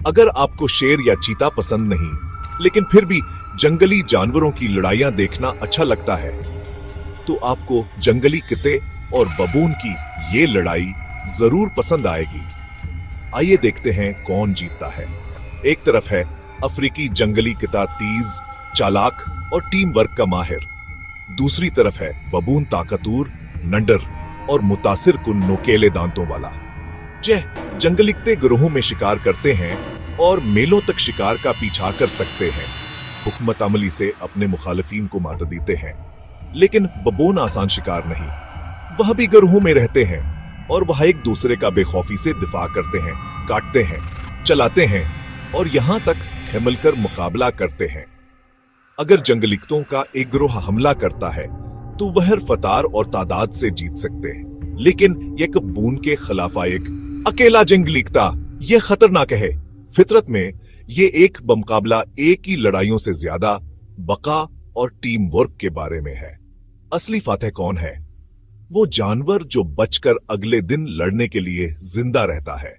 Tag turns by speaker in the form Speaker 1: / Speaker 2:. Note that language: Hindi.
Speaker 1: अगर आपको शेर या चीता पसंद नहीं, लेकिन फिर भी जंगली जानवरों की लड़ाइयां देखना अच्छा लगता है, तो आपको जंगली कुत्ते और बबून की ये लड़ाई जरूर पसंद आएगी। आइए देखते हैं कौन जीतता है। एक तरफ है अफ्रीकी जंगली कुत्ता तेज, चालाक और टीम वर्क का माहिर। दूसरी तरफ है बबून ताकतवर, नंडर और मुतासिर कुन नोकेले दांतों वाला। जंगली कुत्ते ग्रोहों में शिकार करते हैं और मेलों तक शिकार का पीछा कर सकते हैं। हुकूमत अमली से अपने मुखालिफिन को मात देते हैं, लेकिन बबून आसान शिकार नहीं। वह भी ग्रोहों में रहते हैं और वह एक दूसरे का बेखौफी से दिफा करते हैं, काटते हैं, चलाते हैं और यहां तक हिमलकर मुकाबला करते हैं। अगर जंगली कुत्तों का एक ग्रोह हमला करता है तो वह रफ्तार और तादाद से जीत सकते हैं, लेकिन एक बबून के खिलाफ एक अकेला जंगली कुत्ता ये खतरनाक है। फितरत में ये एक बमुकाबला एक ही लड़ाइयों से ज्यादा बका और टीम वर्क के बारे में है। असली फातेह कौन है? वो जानवर जो बचकर अगले दिन लड़ने के लिए जिंदा रहता है।